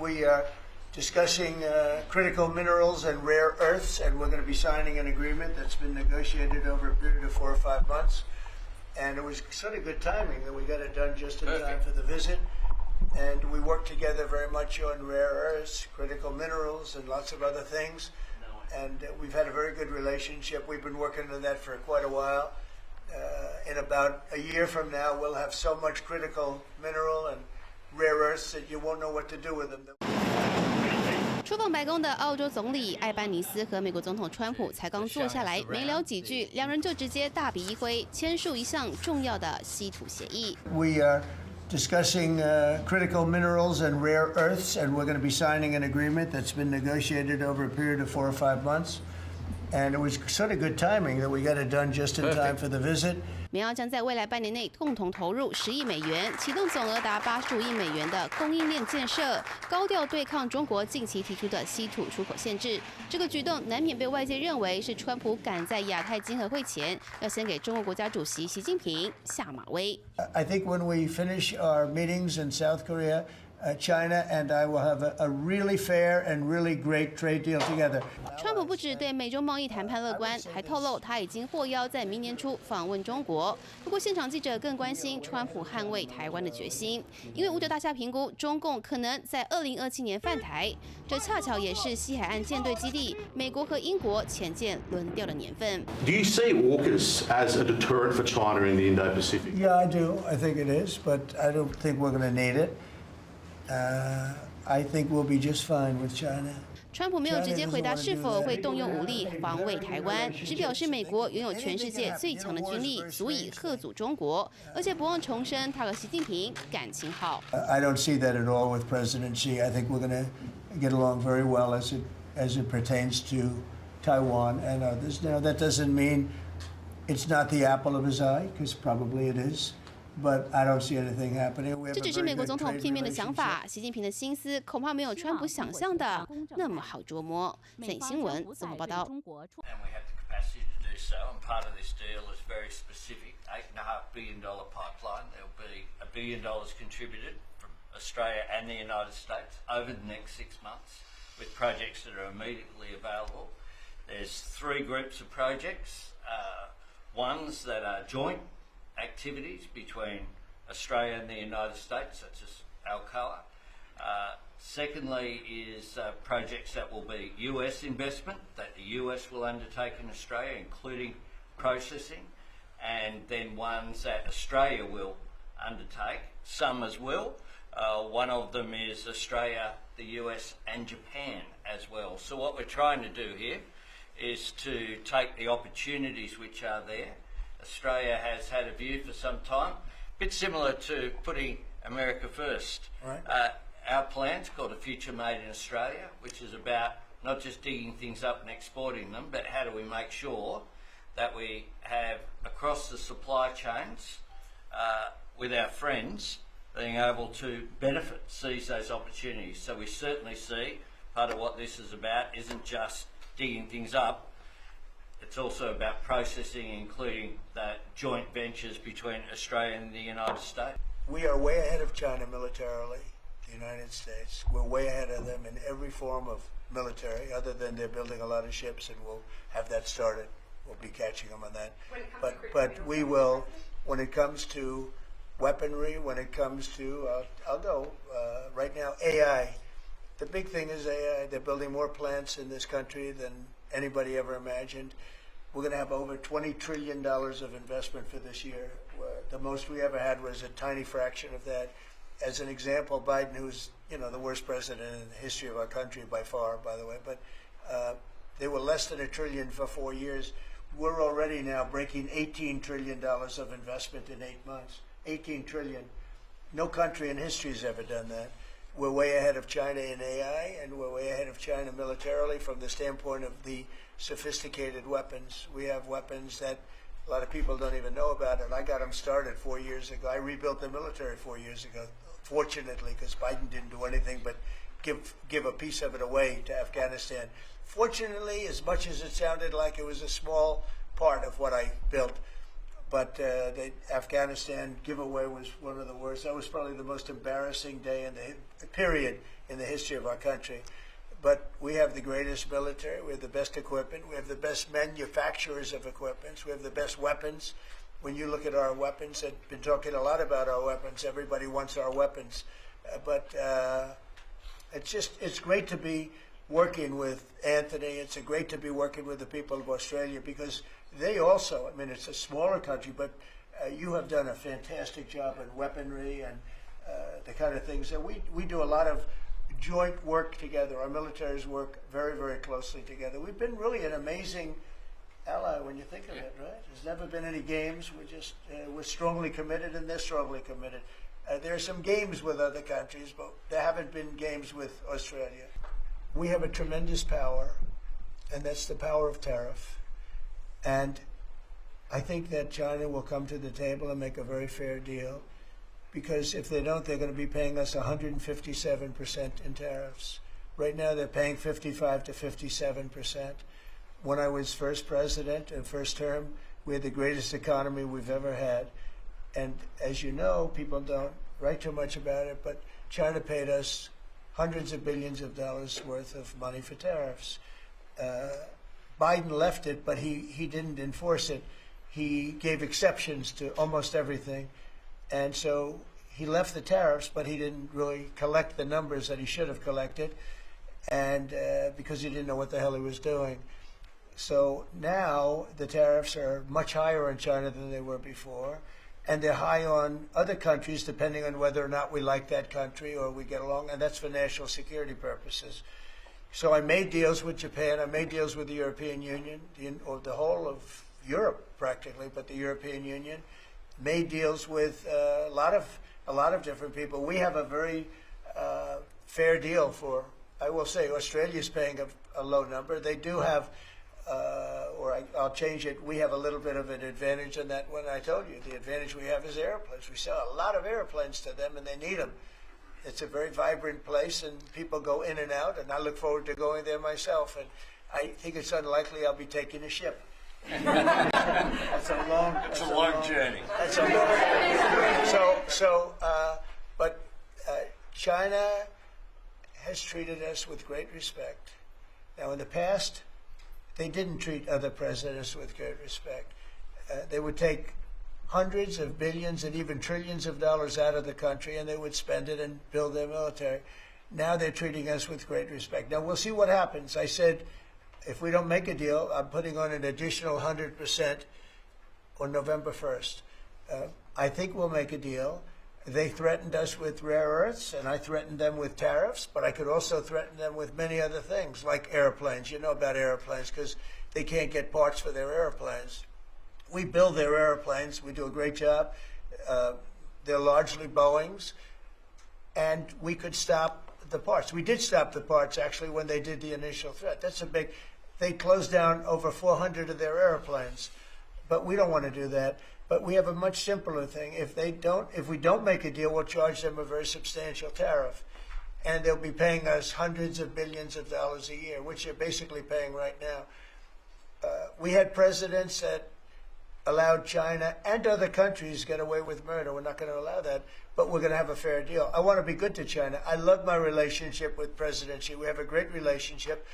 we are discussing critical minerals and rare earths, and we're going to be signing an agreement that's been negotiated over a period of 4 or 5 months. And it was sort of good timing that we got it done just in time for the visit. And we worked together very much on rare earths, critical minerals, and lots of other things. And we've had a very good relationship. We've been working on that for quite a while. In about a year from now, we'll have so much critical mineral and rare earths that you won't know what to do with them. 出访白宫的澳洲总理艾班尼斯和美国总统川普才刚坐下来，没聊几句，两人就直接大笔一挥，签署一项重要的稀土协议。We are discussing critical minerals and rare earths, and we're going to be signing an agreement that's been negotiated over a period of 4 or 5 months. And it was sort of good timing that we got it done just in time for the visit. 美澳将在未来半年内共同投入10亿美元，启动总额达85亿美元的供应链建设，高调对抗中国近期提出的稀土出口限制。这个举动难免被外界认为是川普赶在亚太经合会前，要先给中国国家主席习近平下马威。I think when we finish our meetings in South Korea, China and I will have a really fair and really great trade deal together. 川普不只对美中贸易谈判乐观，还透露他已经获邀在明年初访问中国。不过，现场记者更关心川普捍卫台湾的决心，因为5角大厦评估中共可能在2027年犯台，这恰巧也是西海岸舰队基地美国和英国潜舰轮调的年份。Do you see AUKUS as a deterrent for China in the Indo-Pacific? Yeah, I do. I think it is, but I don't think we're going to need it. I think we'll be just fine with China. 川普没有直接回答是否会动用武力防卫台湾，只表示美国拥有全世界最强的军力，足以吓阻中国，而且不忘重申他和习近平感情好。I don't see that at all with President Xi. I think we're going to get along very well as it pertains to Taiwan and others. Now that doesn't mean it's not the apple of his eye, because probably it is. But I don't see anything happening. 这只是美国总统片面的想法，习近平的心思恐怕没有川普想象的那么好捉摸。ZEN新闻综合报道。And we have the capacity to do so. And part of this deal is very specific: $8.5 billion pipeline. There will be $1 billion contributed from Australia and the United States over the next 6 months, with projects that are immediately available. There's 3 groups of projects. Ones that are joint activities between Australia and the United States, such as Alcoa. Secondly is projects that will be US investment that the US will undertake in Australia, including processing, and then ones that Australia will undertake, some as well. One of them is Australia, the US and Japan as well. So what we're trying to do here is to take the opportunities which are there. Australia has had a view for some time, a bit similar to putting America first. Right. Our plan's called A Future Made in Australia, which is about not just digging things up and exporting them, but how do we make sure that we have across the supply chains with our friends being able to benefit, seize those opportunities. So we certainly see part of what this is about isn't just digging things up. It's also about processing, including the joint ventures between Australia and the United States. We are way ahead of China militarily, the United States. We're way ahead of them in every form of military, other than they're building a lot of ships, and we'll have that started. We'll be catching them on that. But we will, when it comes to weaponry, when it comes to, I'll go right now, AI. The big thing is AI. They're building more plants in this country than anybody ever imagined. We're going to have over $20 trillion of investment for this year. The most we ever had was a tiny fraction of that. As an example, Biden, who's the worst president in the history of our country by far, by the way, but they were less than $1 trillion for 4 years. We're already now breaking $18 trillion of investment in 8 months. 18 trillion. No country in history has ever done that. We're way ahead of China in AI, and we're way ahead of China militarily from the standpoint of the sophisticated weapons. We have weapons that a lot of people don't even know about, and I got them started 4 years ago. I rebuilt the military 4 years ago, fortunately, because Biden didn't do anything but give a piece of it away to Afghanistan. Fortunately, as much as it sounded like it was a small part of what I built, But the Afghanistan giveaway was one of the worst. That was probably the most embarrassing day in the period in the history of our country. But we have the greatest military. We have the best equipment. We have the best manufacturers of equipment. We have the best weapons. When you look at our weapons, I've been talking a lot about our weapons. Everybody wants our weapons. But it's great to be working with Anthony. It's great to be working with the people of Australia because they also, I mean, it's a smaller country, but you have done a fantastic job in weaponry and the kind of things that we do a lot of joint work together. Our militaries work very, very closely together. We've been really an amazing ally when you think of it, right? There's never been any games. We're strongly committed, and they're strongly committed. There are some games with other countries, but there haven't been games with Australia. We have a tremendous power, and that's the power of tariff. And I think that China will come to the table and make a very fair deal, because if they don't, they're going to be paying us 157% in tariffs. Right now, they're paying 55 to 57%. When I was first president and first term, we had the greatest economy we've ever had. And as you know, people don't write too much about it, but China paid us hundreds of billions of dollars worth of money for tariffs. Biden left it, but he didn't enforce it. He gave exceptions to almost everything. And so he left the tariffs, but he didn't really collect the numbers that he should have collected, and because he didn't know what the hell he was doing. So now the tariffs are much higher in China than they were before, and they're high on other countries depending on whether or not we like that country or we get along, and that's for national security purposes. So I made deals with Japan, I made deals with the European Union, or the whole of Europe practically, but the European Union, made deals with a lot of different people. We have a very fair deal for, I will say, Australia's paying a low number. They do have, I'll change it, we have a little bit of an advantage in that one. I told you, the advantage we have is airplanes. We sell a lot of airplanes to them, and they need them. It's a very vibrant place, and people go in and out, and I look forward to going there myself. And I think it's unlikely I'll be taking a ship. That's a long journey. That's a long journey. But China has treated us with great respect. Now, in the past, they didn't treat other presidents with great respect. They would take hundreds of billions and even trillions of dollars out of the country, and they would spend it and build their military. Now they're treating us with great respect. Now, we'll see what happens. I said, if we don't make a deal, I'm putting on an additional 100% on November 1st. I think we'll make a deal. They threatened us with rare earths, and I threatened them with tariffs, but I could also threaten them with many other things, like airplanes. You know about airplanes, because they can't get parts for their airplanes. We build their airplanes. We do a great job. They're largely Boeings, and we could stop the parts. We did stop the parts, actually, when they did the initial threat. That's a big... They closed down over 400 of their airplanes, but we don't want to do that. But we have a much simpler thing. If we don't make a deal, we'll charge them a very substantial tariff, and they'll be paying us hundreds of billions of dollars a year, which they're basically paying right now. We had presidents that allowed China and other countries get away with murder. We're not going to allow that, but we're going to have a fair deal. I want to be good to China. I love my relationship with President Xi. We have a great relationship.